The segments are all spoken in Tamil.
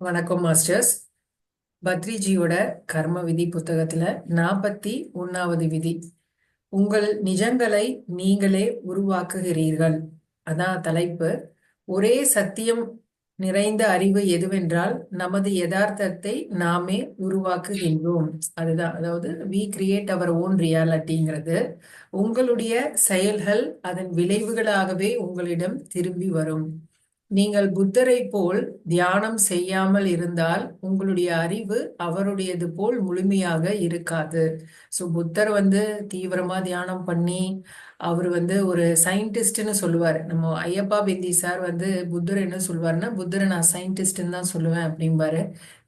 வணக்கம் மாஸ்டர்ஸ். பத்ரிஜியோட கர்ம விதி புத்தகத்துல 41வது விதி, உங்கள் நிஜங்களை நீங்களே உருவாக்குகிறீர்கள். அதான் தலைப்பு. ஒரே சத்தியம் நிறைந்த அறிவு எதுவென்றால் நமது யதார்த்தத்தை நாமே உருவாக்குகின்றோம். அதுதான், அதாவது வி கிரியேட் அவர் ஓன் ரியாலிட்டிங்கிறது. உங்களுடைய செயல்கள் அதன் விளைவுகளாகவே உங்களிடம் திரும்பி வரும். நீங்கள் புத்தரை போல் தியானம் செய்யாமல் இருந்தால் உங்களுடைய அறிவு அவருடையது போல் முழுமையாக இருக்காது. ஸோ புத்தர் தீவிரமா தியானம் பண்ணி அவர் ஒரு சயின்டிஸ்ட்னு சொல்லுவார். நம்ம ஐயப்பா பிந்தி சார் புத்தர் என்ன சொல்லுவாருன்னா, புத்தரை நான் சயின்டிஸ்ட்னு தான் சொல்லுவேன் அப்படிம்பாரு.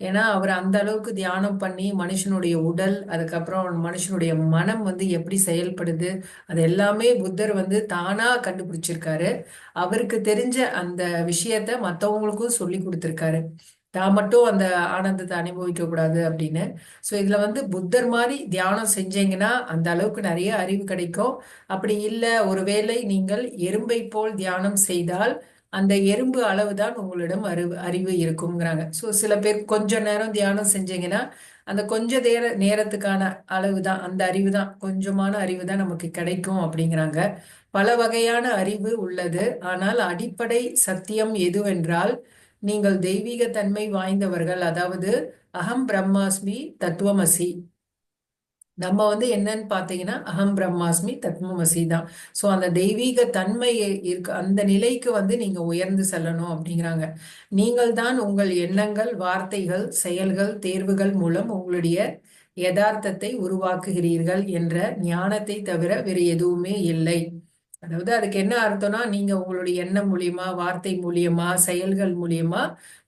ஏன்னா அவர் அந்த அளவுக்கு தியானம் பண்ணி மனுஷனுடைய உடல், அதுக்கப்புறம் மனுஷனுடைய மனம் எப்படி செயல்படுது, அது எல்லாமே புத்தர் தானா கண்டுபிடிச்சிருக்காரு. அவருக்கு தெரிஞ்ச அந்த விஷயத்த மற்றவங்களுக்கும் சொல்லி கொடுத்துருக்காரு. தான் மட்டும் அந்த ஆனந்தத்தை அனுபவிக்க கூடாது அப்படின்னு. ஸோ இதுல புத்தர் மாதிரி தியானம் செஞ்சீங்கன்னா அந்த அளவுக்கு நிறைய அறிவு கிடைக்கும். அப்படி இல்லை, ஒருவேளை நீங்கள் எறும்பை போல் தியானம் செய்தால் அந்த எறும்பு அளவுதான் உங்களிடம் அறிவு இருக்குங்கிறாங்க. ஸோ சில பேர் கொஞ்ச நேரம் தியானம் செஞ்சீங்கன்னா அந்த கொஞ்ச நேரத்துக்கான அளவு தான், அந்த அறிவு தான், கொஞ்சமான அறிவு தான் நமக்கு கிடைக்கும் அப்படிங்கிறாங்க. பல வகையான அறிவு உள்ளது. ஆனால் அடிப்படை சத்தியம் எதுவென்றால் நீங்கள் தெய்வீக தன்மை வாய்ந்தவர்கள். அதாவது அகம் பிரம்மாஸ்மி தத்துவமசி. நம்ம என்னன்னு பார்த்தீங்கன்னா அகம் பிரம்மாஸ்மி தத்துவமசி தான். ஸோ அந்த தெய்வீக தன்மை இருக்கு, அந்த நிலைக்கு நீங்க உயர்ந்து செல்லணும் அப்படிங்கிறாங்க. நீங்கள் தான் உங்கள் எண்ணங்கள், வார்த்தைகள், செயல்கள், தேர்வுகள் மூலம் உங்களுடைய யதார்த்தத்தை உருவாக்குகிறீர்கள் என்ற ஞானத்தை தவிர வேறு எதுவுமே இல்லை. அதாவது அதுக்கு என்ன அர்த்தம்னா, நீங்க உங்களுடைய எண்ணம் மூலியமா, வார்த்தை மூலியமா, செயல்கள் மூலியமா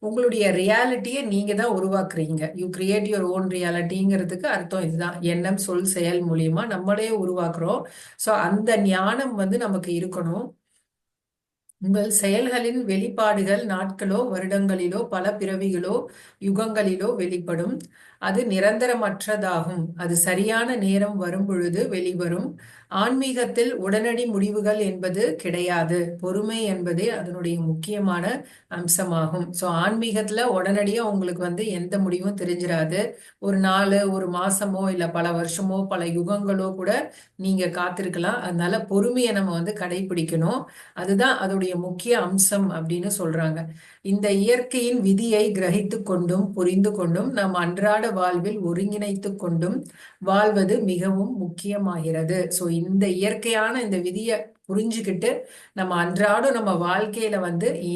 உங்களுடைய ரியாலிட்டியை நீங்க தான் உருவாக்குறீங்க. யூ கிரியேட் யுவர் ஓன் ரியாலிட்டிங்கிறதுக்கு அர்த்தம் இதுதான். எண்ணம், சொல், செயல் மூலியமா நம்மளே உருவாக்குறோம். ஸோ அந்த ஞானம் நமக்கு இருக்கணும். உங்கள் செயல்களின் வெளிப்பாடுகள் நாட்களோ வருடங்களிலோ பல பிறவிகளோ யுகங்களிலோ வெளிப்படும். அது நிரந்தரமற்றதாகும். அது சரியான நேரம் வரும் பொழுது வெளிவரும். ஆன்மீகத்தில் உடனடி முடிவுகள் என்பது கிடையாது. பொறுமை என்பதே அதனுடைய முக்கியமான அம்சமாகும். ஸோ ஆன்மீகத்துல உடனடியா உங்களுக்கு எந்த முடிவும் தெரிஞ்சிடாது. ஒரு நாள், ஒரு மாசமோ இல்ல பல வருஷமோ பல யுகங்களோ கூட நீங்க காத்திருக்கலாம். அதனால பொறுமையை நம்ம கடைபிடிக்கணும். அதுதான் அதோடைய முக்கிய அம்சம் அப்படின்னு சொல்றாங்க. இந்த இயற்கையின் விதியை கிரகித்து கொண்டும் புரிந்து கொண்டும் நம் அன்றாட வாழ்வில் ஒருங்கிணைத்து கொண்டும் வாழ்வது மிகவும் முக்கியமாகிறது. ஸோ இந்த இயற்கையான இந்த விதியை புரிஞ்சுக்கிட்டு நம்ம அன்றாடம் நம்ம வாழ்க்கையில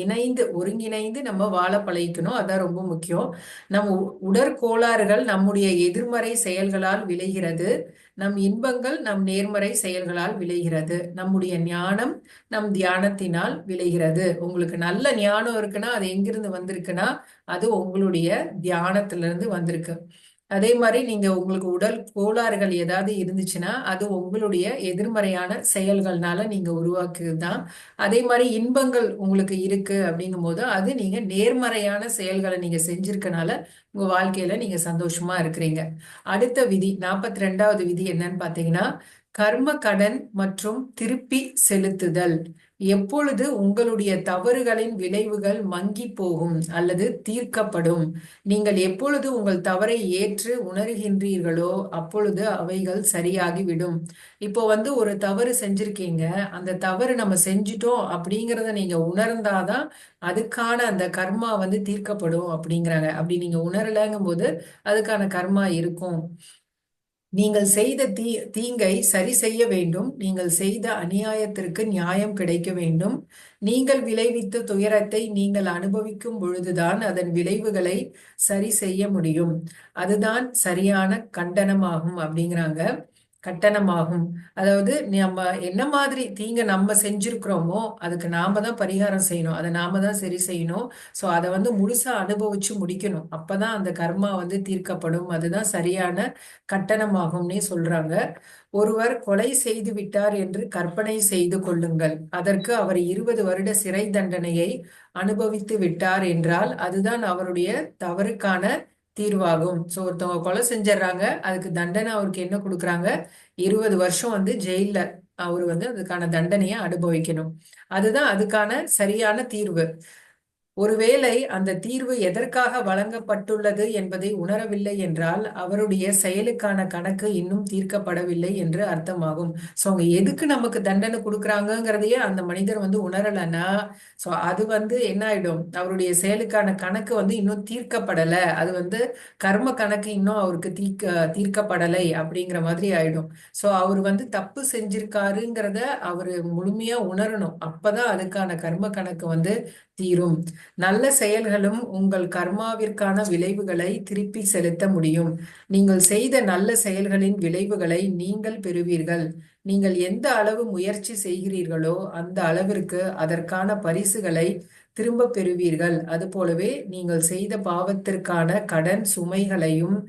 இணைந்து ஒருங்கிணைந்து நம்ம வாழ பழகிக்கணும். அதான் ரொம்ப முக்கியம். நம்ம உடற்கோளாறுகள் நம்முடைய எதிர்மறை செயல்களால் விளைகிறது. நம் இன்பங்கள் நம் நேர்மறை செயல்களால் விளைகிறது. நம்முடைய ஞானம் நம் தியானத்தினால் விளைகிறது. உங்களுக்கு நல்ல ஞானம் இருக்குன்னா அது எங்கிருந்து வந்திருக்குன்னா அது உங்களுடைய தியானத்திலிருந்து வந்திருக்கு. அதே மாதிரி நீங்க உங்களுக்கு உடல் கோளாறுகள் ஏதாவது இருந்துச்சுன்னா அது உங்களுடைய எதிர்மறையான செயல்கள்னால நீங்க உருவாக்குறது தான். அதே மாதிரி இன்பங்கள் உங்களுக்கு இருக்கு அப்படிங்கும் போது அது நீங்க நேர்மறையான செயல்களை நீங்க செஞ்சிருக்கனால உங்க வாழ்க்கையில நீங்க சந்தோஷமா இருக்கிறீங்க. அடுத்த விதி 42வது விதி என்னன்னு பாத்தீங்கன்னா, கர்ம கடன் மற்றும் திருப்பி செலுத்துதல். எப்பொழுது உங்களுடைய தவறுகளின் விளைவுகள் மங்கி போகும் அல்லது தீர்க்கப்படும், நீங்கள் எப்பொழுது உங்கள் தவறை ஏற்று உணர்கின்றீர்களோ அப்பொழுது அவைகள் சரியாகிவிடும். இப்போ ஒரு தவறு செஞ்சிருக்கீங்க, அந்த தவறு நம்ம செஞ்சிட்டோம் அப்படிங்கிறத நீங்க உணர்ந்தாதான் அதுக்கான அந்த கர்மா தீர்க்கப்படும் அப்படிங்கிறாங்க. அப்படி நீங்க உணரலங்கும் போது அதுக்கான கர்மா இருக்கும். நீங்கள் செய்த தீங்கை சரி செய்ய வேண்டும். நீங்கள் செய்த அநியாயத்திற்கு நியாயம் கிடைக்க வேண்டும். நீங்கள் விளைவித்த துயரத்தை நீங்கள் அனுபவிக்கும் பொழுதுதான் அதன் விளைவுகளை சரி செய்ய முடியும். அதுதான் சரியான கண்டனமாகும் அப்படிங்கிறாங்க. கட்டணமாகும். அதாவது நம்ம என்ன மாதிரி தீங்க நம்ம செஞ்சிருக்கிறோமோ அதுக்கு நாம தான் பரிகாரம் செய்யணும், அதை நாம தான் சரி செய்யணும். ஸோ அதை முழுசா அனுபவிச்சு முடிக்கணும். அப்பதான் அந்த கர்மா தீர்க்கப்படும். அதுதான் சரியான கட்டணமாகும்னே சொல்றாங்க. ஒருவர் கொலை செய்து விட்டார் என்று கற்பனை செய்து கொள்ளுங்கள். அதற்கு அவர் 20 வருட சிறை தண்டனையை அனுபவித்து விட்டார் என்றால் அதுதான் அவருடைய தவறுக்கான தீர்வாகும். ஸோ ஒருத்தவங்க கொலை செஞ்சிடறாங்க, அதுக்கு தண்டனை அவருக்கு என்ன கொடுக்குறாங்க, 20 வருஷம் ஜெயில அவர் அதுக்கான தண்டனையை அனுபவிக்கணும். அதுதான் அதுக்கான சரியான தீர்வு. ஒருவேளை அந்த தீர்வு எதற்காக வழங்கப்பட்டுள்ளது என்பதை உணரவில்லை என்றால் அவருடைய செயலுக்கான கணக்கு இன்னும் தீர்க்கப்படவில்லை என்று அர்த்தமாகும். சோ அவங்க எதுக்கு நமக்கு தண்டனை கொடுக்குறாங்கங்கிறதையே அந்த மனிதர் உணரலைன்னா, சோ அது என்ன ஆயிடும், அவருடைய செயலுக்கான கணக்கு இன்னும் தீர்க்கப்படல, அது கர்ம கணக்கு இன்னும் அவருக்கு தீர்க்கப்படலை அப்படிங்கிற மாதிரி ஆயிடும். சோ அவர் தப்பு செஞ்சிருக்காருங்கிறத அவரு முழுமையா உணரணும். அப்பதான் அதுக்கான கர்ம கணக்கு தீரும். நல்ல செயல்களும் உங்கள் கர்மாவிற்கான விளைவுகளை திருப்பி செலுத்த முடியும். நீங்கள் செய்த நல்ல செயல்களின் விளைவுகளை நீங்கள் பெறுவீர்கள். நீங்கள் எந்த அளவு முயற்சி செய்கிறீர்களோ அந்த அளவிற்கு அதற்கான பரிசுகளை திரும்ப பெறுவீர்கள். அதுபோலவே நீங்கள் செய்த பாவத்திற்கான கடன் சுமைகளையும்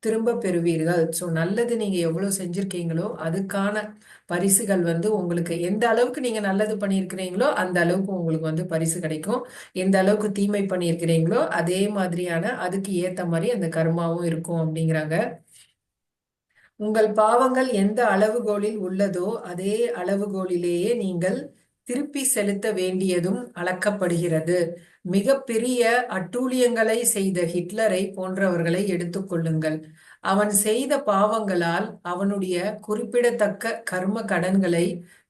திரும்ப பெறுவீர்கள். ஸோ நல்லது நீங்க எவ்வளவு செஞ்சிருக்கீங்களோ அதுக்கான பரிசுகள் உங்களுக்கு எந்த அளவுக்கு நீங்க நல்லது பண்ணியிருக்கிறீங்களோ அந்த அளவுக்கு உங்களுக்கு பரிசு கிடைக்கும். எந்த அளவுக்கு தீமை பண்ணியிருக்கிறீங்களோ அதே மாதிரியான அதுக்கு ஏத்த மாதிரி அந்த கர்மாவும் இருக்கும் அப்படிங்கிறாங்க. உங்கள் பாவங்கள் எந்த அளவுகோலில் உள்ளதோ அதே அளவுகோலிலேயே நீங்கள் திருப்பி செலுத்த வேண்டியதும் அளக்கப்படுகிறது. மிக பெரிய அட்டூழியங்களை செய்த ஹிட்லரை போன்றவர்களை எடுத்துக்கொள்ளுங்கள். அவன் செய்த பாவங்களால் அவனுடைய குறிப்பிடத்தக்க கர்ம கடன்களை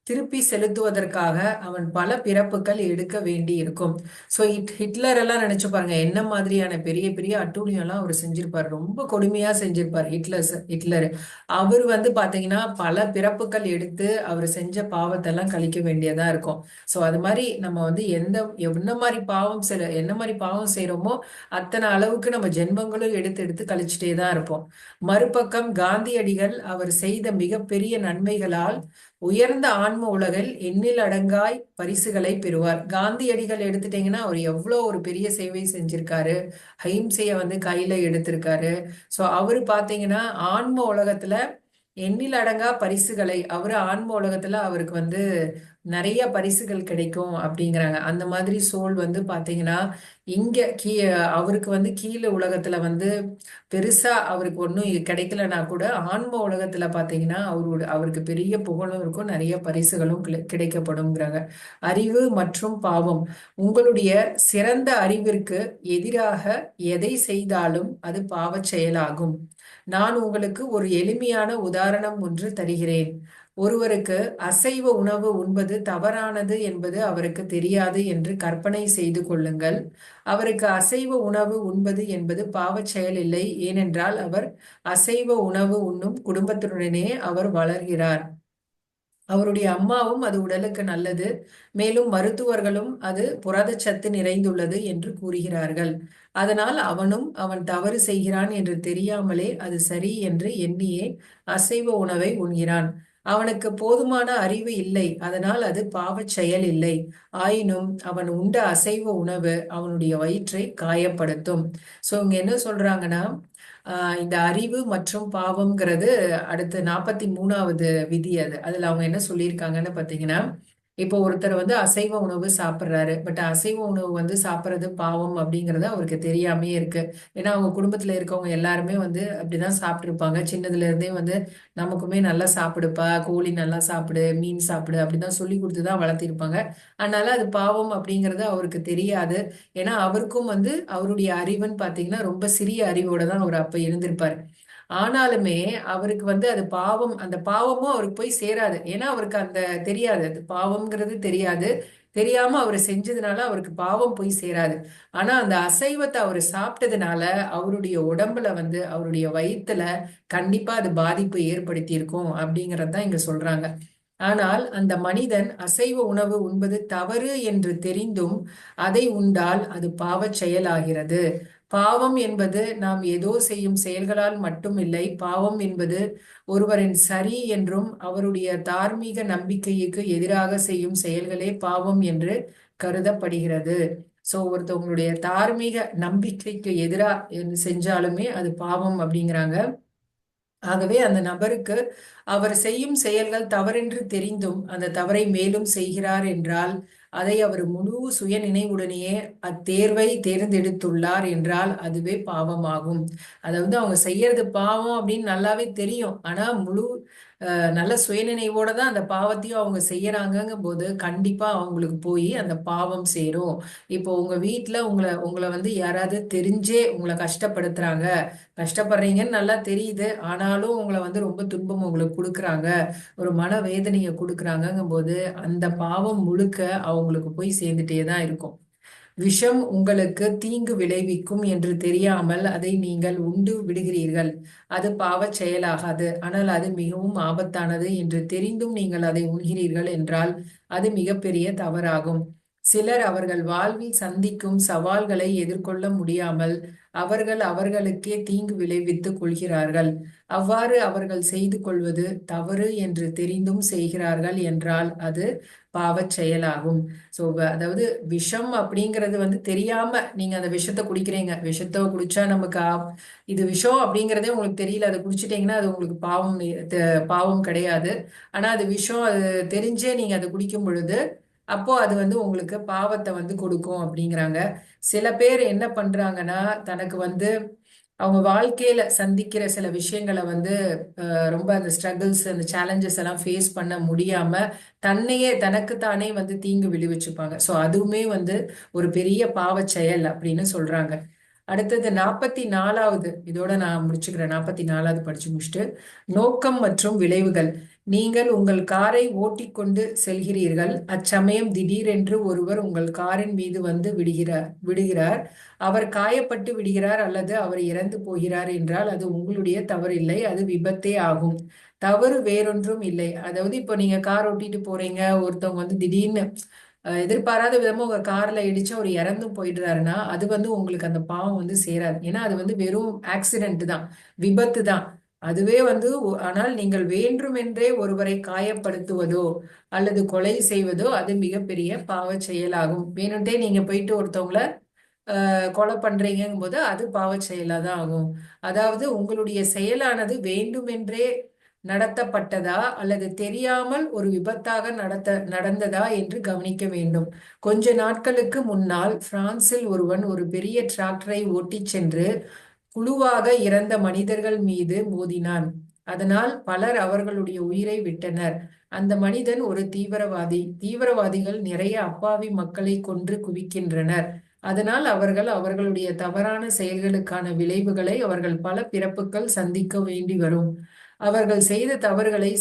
திருப்பி செலுத்துவதற்காக அவன் பல பிறப்புகள் எடுக்க வேண்டி இருக்கும். ஸோ ஹிட்லர் எல்லாம் நினைச்சு பாருங்க, என்ன மாதிரியான பெரிய பெரிய அட்டூழியம் எல்லாம் அவர் செஞ்சிருப்பார், ரொம்ப கொடுமையா செஞ்சிருப்பார் ஹிட்லர். அவர் பாத்தீங்கன்னா பல பிறப்புகள் எடுத்து அவர் செஞ்ச பாவத்தை எல்லாம் கழிக்க வேண்டியதா இருக்கும். ஸோ அது மாதிரி நம்ம என்ன மாதிரி பாவம் செய்யறோமோ அத்தனை அளவுக்கு நம்ம ஜென்மங்களும் எடுத்து எடுத்து கழிச்சுட்டே தான் இருப்போம். மறுபக்கம் காந்தியடிகள் அவர் செய்த மிகப்பெரிய நன்மைகளால் உயர்ந்த ஆன்ம உலகில் எண்ணில் அடங்காய் பரிசுகளை பெறுவார். காந்தியடிகள் எடுத்துட்டீங்கன்னா அவர் எவ்வளவு ஒரு பெரிய சேவை செஞ்சிருக்காரு, அஹிம்சைய கையில எடுத்திருக்காரு. சோ அவரு பாத்தீங்கன்னா ஆன்ம உலகத்துல எண்ணில் அடங்கா பரிசுகளை, அவரு ஆன்ம உலகத்துல அவருக்கு நிறைய பரிசுகள் கிடைக்கும் அப்படிங்கிறாங்க. அந்த மாதிரி சோல் பாத்தீங்கன்னா இங்க அவருக்கு கீழே உலகத்துல பெருசா அவருக்கு ஒன்றும் கிடைக்கலனா கூட ஆன்ம உலகத்துல பாத்தீங்கன்னா அவருக்கு பெரிய புகழும் இருக்கும், நிறைய பரிசுகளும் கிடைக்கப்படும்ங்கிறாங்க. அறிவு மற்றும் பாவம். உங்களுடைய சிறந்த அறிவிற்கு எதிராக எதை செய்தாலும் அது பாவச் செயலாகும். நான் உங்களுக்கு ஒரு எளிமையான உதாரணம் ஒன்று தருகிறேன். ஒருவருக்கு அசைவ உணவு உண்பது தவறானது என்பது அவருக்கு தெரியாது என்று கற்பனை செய்து கொள்ளுங்கள். அவருக்கு அசைவ உணவு உண்பது என்பது பாவச் செயல் இல்லை, ஏனென்றால் அவர் அசைவ உணவு உண்ணும் குடும்பத்துடனே அவர் வளர்கிறார். அவருடைய அம்மாவும் அது உடலுக்கு நல்லது, மேலும் மருத்துவர்களும் அது புரதச்சத்து நிறைந்துள்ளது என்று கூறுகிறார்கள். அதனால் அவன் தவறு செய்கிறான் என்று தெரியாமலே அது சரி என்று எண்ணியே அசைவ உணவை உண்கிறான். அவனுக்கு போதுமான அறிவு இல்லை, அதனால் அது பாவச் செயல் இல்லை. ஆயினும் அவன் உண்ட அசைவ உணவு அவனுடைய வயிற்றை காயப்படுத்தும். சோ இங்க என்ன சொல்றாங்கன்னா, இந்த அறிவு மற்றும் பாவம்ங்கிறது அடுத்து 43வது விதி. அதுல அவங்க என்ன சொல்லியிருக்காங்கன்னு பாத்தீங்கன்னா, இப்போ ஒருத்தர் அசைவ உணவு சாப்பிட்றாரு, பட் அசைவ உணவு சாப்பிட்றது பாவம் அப்படிங்கறது அவருக்கு தெரியாமே இருக்கு. ஏன்னா அவங்க குடும்பத்துல இருக்கவங்க எல்லாருமே அப்படிதான் சாப்பிட்டுருப்பாங்க. சின்னதுல இருந்தே நமக்குமே நல்லா சாப்பிடுப்பா, கோழி நல்லா சாப்பிடு, மீன் சாப்பிடு அப்படிதான் சொல்லி கொடுத்துதான் வளர்த்திருப்பாங்க. அதனால அது பாவம் அப்படிங்கறது அவருக்கு தெரியாது. ஏன்னா அவருக்கும் அவருடைய அறிவுன்னு பாத்தீங்கன்னா ரொம்ப சிறிய அறிவோட தான் அவர் அப்ப இருந்திருப்பாரு. ஆனாலுமே அவருக்கு அது பாவம், அந்த பாவமும் அவருக்கு போய் சேராது. ஏன்னா அவருக்கு அந்த தெரியாது, அது பாவம்ங்கிறது தெரியாது. தெரியாம அவர் செஞ்சதுனால அவருக்கு பாவம் போய் சேராது. ஆனா அந்த அசைவத்தை அவர் சாப்பிட்டதுனால அவருடைய உடம்புல அவருடைய வயிற்றுல கண்டிப்பா அது பாதிப்பு ஏற்படுத்தி இருக்கும் அப்படிங்கறதுதான் இங்க சொல்றாங்க. ஆனால் அந்த மனிதன் அசைவ உணவு உண்பது தவறு என்று தெரிந்தும் அதை உண்டால் அது பாவச் செயலாகிறது. பாவம் என்பது நாம் ஏதோ செய்யும் செயல்களால் மட்டும் இல்லை. பாவம் என்பது ஒருவரின் சரி என்றும் அவருடைய தார்மீக நம்பிக்கைக்கு எதிராக செய்யும் செயல்களே பாவம் என்று கருதப்படுகிறது. சோ ஒருத்தவங்களுடைய தார்மீக நம்பிக்கைக்கு எதிராக செஞ்சாலுமே அது பாவம் அப்படிங்கிறாங்க. ஆகவே அந்த நபருக்கு அவர் செய்யும் செயல்கள் தவறென்று தெரிந்தும் அந்த தவறை மேலும் செய்கிறார் என்றால், அதை அவர் முழு சுய நினைவுடனேயே அத்தேர்வை தேர்ந்தெடுத்துள்ளார் என்றால் அதுவே பாவமாகும். அதாவது அவங்க செய்யறது பாவம் அப்படின்னு நல்லாவே தெரியும், ஆனா முழு நல்ல சுயநினைவோட தான் அந்த பாவத்தையும் அவங்க செய்யறாங்கங்கும் போது கண்டிப்பா அவங்களுக்கு போய் அந்த பாவம் சேரும். இப்போ உங்க வீட்ல உங்களை உங்களை வந்து யாராவது தெரிஞ்சே உங்களை கஷ்டப்படுத்துறாங்க, கஷ்டப்படுறீங்கன்னு நல்லா தெரியுது, ஆனாலும் உங்களை வந்து ரொம்ப துன்பம் உங்களுக்கு கொடுக்குறாங்க, ஒரு மனவேதனையை கொடுக்குறாங்கங்கும் போது அந்த பாவம் முழுக்க அவங்களுக்கு போய் சேர்ந்துட்டே தான் இருக்கும். விஷம் உங்களுக்கு தீங்கு விளைவிக்கும் என்று தெரியாமல் அதை நீங்கள் உண்டு விடுகிறீர்கள். அது பாவச் செயலாகாது. ஆனால் அது மிகவும் ஆபத்தானது என்று தெரிந்தும் நீங்கள் அதை உண்கிறீர்கள் என்றால் அது மிகப்பெரிய தவறாகும். சிலர் அவர்கள் வாழ்வில் சந்திக்கும் சவால்களை எதிர்கொள்ள முடியாமல் அவர்கள் அவர்களுக்கே தீங்கு விளைவித்துக் கொள்கிறார்கள். அவ்வாறு அவர்கள் செய்து கொள்வது தவறு என்று தெரிந்தும் செய்கிறார்கள் என்றால் அது பாவச் செயலாகும். ஸோ அதாவது விஷம் அப்படிங்கிறது வந்து தெரியாம நீங்க அந்த விஷத்தை குடிக்கிறீங்க. விஷத்தை குடிச்சா நமக்கு இது விஷம் அப்படிங்கிறதே உங்களுக்கு தெரியல, அதை குடிச்சிட்டீங்கன்னா அது உங்களுக்கு பாவம் பாவம் கிடையாது. ஆனா அது விஷம், அது தெரிஞ்சே நீங்க அதை குடிக்கும் பொழுது அப்போ அது வந்து உங்களுக்கு பாவத்தை வந்து கொடுக்கும் அப்படிங்கிறாங்க. சில பேர் என்ன பண்றாங்கன்னா, தனக்கு வந்து அவங்க வாழ்க்கையில சந்திக்கிற சில விஷயங்களை வந்து ரொம்ப அந்த ஸ்ட்ரகிள்ஸ் அந்த சேலஞ்சஸ் எல்லாம் ஃபேஸ் பண்ண முடியாம தன்னையே தனக்குத்தானே வந்து தீங்கு விளைவிச்சுப்பாங்க. ஸோ அதுவுமே வந்து ஒரு பெரிய பாவச் செயல் அப்படின்னு சொல்றாங்க. அடுத்தது 44வது, இதோட நான் முடிச்சுக்கிறேன். 44வது படிச்சு முடிச்சுட்டு, நோக்கம் மற்றும் விளைவுகள். நீங்கள் உங்கள் காரை ஓட்டிக்கொண்டு செல்கிறீர்கள். அச்சமயம் திடீரென்று ஒருவர் உங்கள் காரின் மீது வந்து விடுகிறார். அவர் காயப்பட்டு விடுகிறார் அல்லது அவர் இறந்து போகிறார் என்றால் அது உங்களுடைய தவறில்லை, அது விபத்தே ஆகும். தவறு வேறொன்றும் இல்லை. அதாவது இப்போ நீங்க கார் ஓட்டிட்டு போறீங்க, ஒருத்தவங்க வந்து திடீர்னு எதிர்பாராத விதமா உங்க கார்ல இடிச்சு அவர் இறந்தும் போயிடுறாருன்னா அது வந்து உங்களுக்கு அந்த பாவம் வந்து சேராது. ஏன்னா அது வந்து வெறும் ஆக்சிடென்ட் தான், விபத்து தான். அதுவே வந்து ஆனால் நீங்கள் வேண்டுமென்றே ஒருவரை காயப்படுத்துவதோ அல்லது கொலை செய்வதோ அது மிகப்பெரிய பாவ செயலாகும். வேணும்ட்டே நீங்க போயிட்டு ஒருத்தவங்கள கொலை பண்றீங்கும் போது அது பாவச் செயலா தான் ஆகும். அதாவது உங்களுடைய செயலானது வேண்டுமென்றே நடத்தப்பட்டதா அல்லது தெரியாமல் ஒரு விபத்தாக நடந்ததா என்று கவனிக்க வேண்டும். கொஞ்ச நாட்களுக்கு முன்னால் பிரான்சில் ஒருவன் ஒரு பெரிய டிராக்டரை ஓட்டிச் சென்று குழுவாக இறந்த மனிதர்கள் மீது மோதினான். அதனால் பலர் அவர்களுடைய உயிரை விட்டனர். அந்த மனிதன் ஒரு தீவிரவாதி. தீவிரவாதிகள் நிறைய அப்பாவி மக்களை கொன்று குவிக்கின்றனர். அதனால் அவர்கள் அவர்களுடைய தவறான செயல்களுக்கான விளைவுகளை அவர்கள் பல பிறப்புகள் சந்திக்க வேண்டி வரும். அவர்கள் செய்த தவறுகளை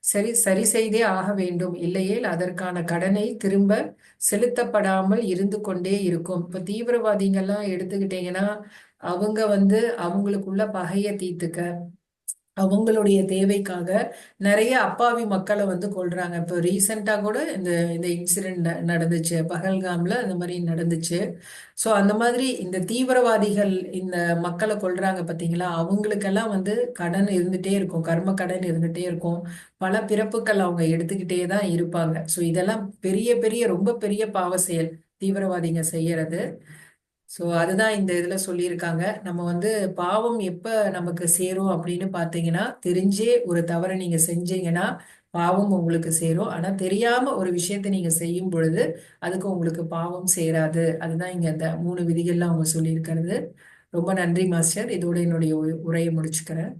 சரி செய்தே ஆக வேண்டும். இல்லையேல் அதற்கான கடனை திரும்ப செலுத்தப்படாமல் இருந்து கொண்டே இருக்கும். இப்ப தீவிரவாதிகள்லாம் எடுத்துக்கிட்டீங்கன்னா அவங்க வந்து அவங்களுக்குள்ள பகையை தீர்த்துக்க, அவங்களுடைய தேவைக்காக நிறைய அப்பாவி மக்களை வந்து கொல்றாங்க. இப்போ ரீசெண்டா கூட இந்த இந்த இன்சிடென்ட் நடந்துச்சு, பகல்காம்ல அந்த மாதிரி நடந்துச்சு. ஸோ அந்த மாதிரி இந்த தீவிரவாதிகள் இந்த மக்களை கொல்றாங்க பார்த்தீங்களா, அவங்களுக்கெல்லாம் வந்து கடன் இருந்துட்டே இருக்கும், கர்ம கடன் இருந்துட்டே இருக்கும். பல பிறப்புகள் அவங்க எடுத்துக்கிட்டே தான் இருப்பாங்க. ஸோ இதெல்லாம் பெரிய பெரிய ரொம்ப பெரிய பாவ செயல் தீவிரவாதிங்க செய்யறது. ஸோ அதுதான் இந்த இதுல சொல்லியிருக்காங்க. நம்ம வந்து பாவம் எப்ப நமக்கு சேரும் அப்படின்னு பார்த்தீங்கன்னா, தெரிஞ்சே ஒரு தவறை நீங்க செஞ்சீங்கன்னா பாவம் உங்களுக்கு சேரும். ஆனா தெரியாம ஒரு விஷயத்தை நீங்க செய்யும் பொழுது அதுக்கு உங்களுக்கு பாவம் சேராது. அதுதான் இங்க அந்த 3 விதிகள்லாம் அவங்க சொல்லியிருக்கிறது. ரொம்ப நன்றி மாஸ்டர். இதோட என்னுடைய உரையை முடிச்சுக்கிறேன்.